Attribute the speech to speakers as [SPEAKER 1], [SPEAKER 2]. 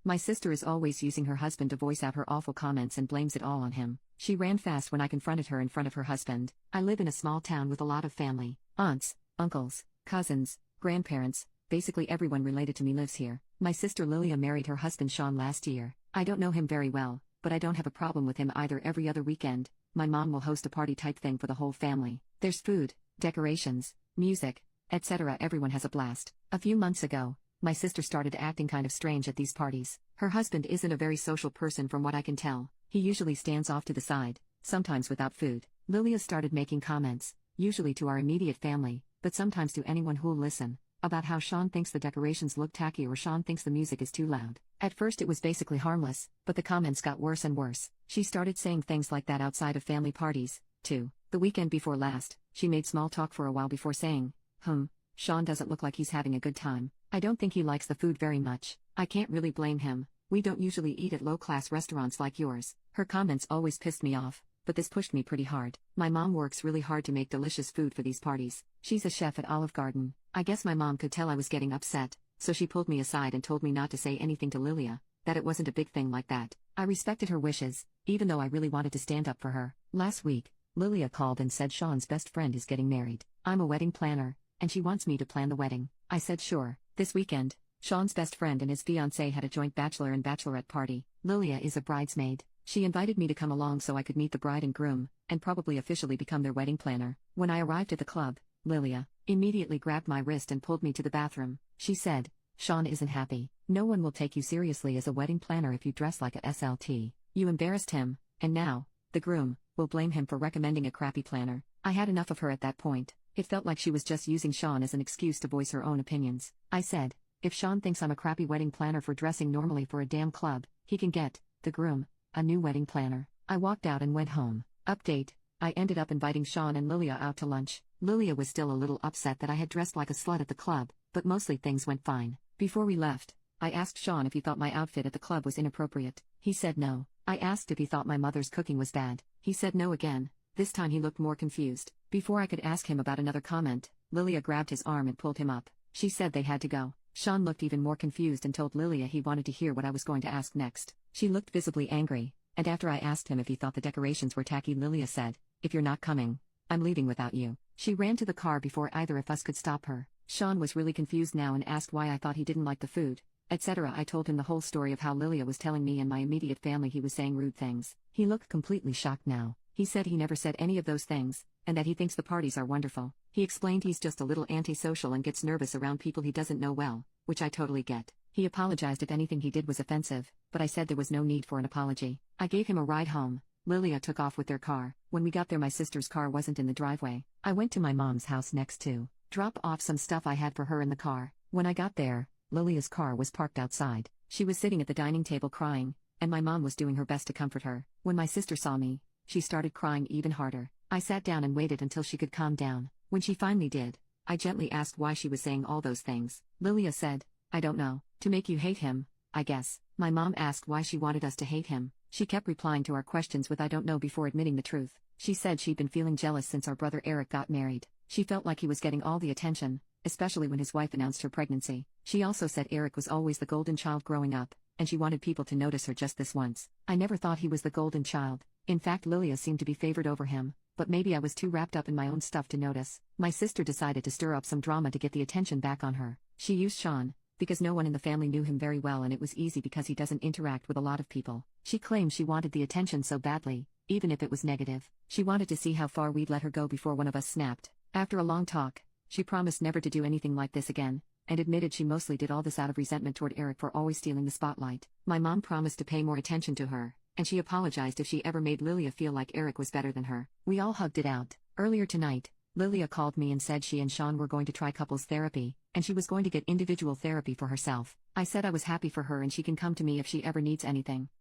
[SPEAKER 1] My sister is always using her husband to voice out her awful comments and blames it all on him. She ran fast when I confronted her in front of her husband. I live in a small town with a lot of family. Aunts, uncles, cousins, grandparents, basically everyone related to me lives here. My sister Lilia married her husband Sean last year. I don't know him very well, but I don't have a problem with him either. Every other weekend, my mom will host a party type thing for the whole family. There's food, decorations, music, etc. Everyone has a blast. A few months ago, my sister started acting kind of strange at these parties. Her husband isn't a very social person from what I can tell. He usually stands off to the side, sometimes without food. Lilia started making comments, usually to our immediate family, but sometimes to anyone who'll listen, about how Sean thinks the decorations look tacky or Sean thinks the music is too loud. At first it was basically harmless, but the comments got worse and worse. She started saying things like that outside of family parties, too. The weekend before last, she made small talk for a while before saying, Sean doesn't look like he's having a good time. I don't think he likes the food very much. I can't really blame him. We don't usually eat at low-class restaurants like yours. Her comments always pissed me off, but this pushed me pretty hard. My mom works really hard to make delicious food for these parties. She's a chef at Olive Garden. I guess my mom could tell I was getting upset, so she pulled me aside and told me not to say anything to Lilia, that it wasn't a big thing like that. I respected her wishes, even though I really wanted to stand up for her. Last week, Lilia called and said Sean's best friend is getting married. I'm a wedding planner, and she wants me to plan the wedding. I said sure. This weekend, Sean's best friend and his fiancée had a joint bachelor and bachelorette party. Lilia is a bridesmaid. She invited me to come along so I could meet the bride and groom, and probably officially become their wedding planner. When I arrived at the club, Lilia immediately grabbed my wrist and pulled me to the bathroom. She said, Sean isn't happy. No one will take you seriously as a wedding planner if you dress like a SLT. You embarrassed him, and now, the groom, will blame him for recommending a crappy planner. I had enough of her at that point. It felt like she was just using Sean as an excuse to voice her own opinions. I said, if Sean thinks I'm a crappy wedding planner for dressing normally for a damn club, he can get, the groom, a new wedding planner. I walked out and went home. Update, I ended up inviting Sean and Lilia out to lunch. Lilia was still a little upset that I had dressed like a slut at the club, but mostly things went fine. Before we left, I asked Sean if he thought my outfit at the club was inappropriate. He said no. I asked if he thought my mother's cooking was bad. He said no again. This time he looked more confused. Before I could ask him about another comment, Lilia grabbed his arm and pulled him up. She said they had to go. Sean looked even more confused and told Lilia he wanted to hear what I was going to ask next. She looked visibly angry, and after I asked him if he thought the decorations were tacky, Lilia said, if you're not coming, I'm leaving without you. She ran to the car before either of us could stop her. Sean was really confused now and asked why I thought he didn't like the food, etc. I told him the whole story of how Lilia was telling me and my immediate family he was saying rude things. He looked completely shocked now. He said he never said any of those things, and that he thinks the parties are wonderful. He explained he's just a little antisocial and gets nervous around people he doesn't know well, which I totally get. He apologized if anything he did was offensive, but I said there was no need for an apology. I gave him a ride home. Lilia took off with their car. When we got there, my sister's car wasn't in the driveway. I went to my mom's house next to drop off some stuff I had for her in the car. When I got there, Lilia's car was parked outside. She was sitting at the dining table crying, and my mom was doing her best to comfort her. When my sister saw me, she started crying even harder. I sat down and waited until she could calm down. When she finally did, I gently asked why she was saying all those things. Lilia said, I don't know. To make you hate him, I guess. My mom asked why she wanted us to hate him. She kept replying to our questions with I don't know before admitting the truth. She said she'd been feeling jealous since our brother Eric got married. She felt like he was getting all the attention, especially when his wife announced her pregnancy. She also said Eric was always the golden child growing up, and she wanted people to notice her just this once. I never thought he was the golden child. In fact, Lilia seemed to be favored over him, but maybe I was too wrapped up in my own stuff to notice. My sister decided to stir up some drama to get the attention back on her. She used Sean, because no one in the family knew him very well and it was easy because he doesn't interact with a lot of people. She claimed she wanted the attention so badly, even if it was negative. She wanted to see how far we'd let her go before one of us snapped. After a long talk, she promised never to do anything like this again, and admitted she mostly did all this out of resentment toward Eric for always stealing the spotlight. My mom promised to pay more attention to her, and she apologized if she ever made Lilia feel like Eric was better than her. We all hugged it out. Earlier tonight, Lilia called me and said she and Sean were going to try couples therapy, and she was going to get individual therapy for herself. I said I was happy for her and she can come to me if she ever needs anything.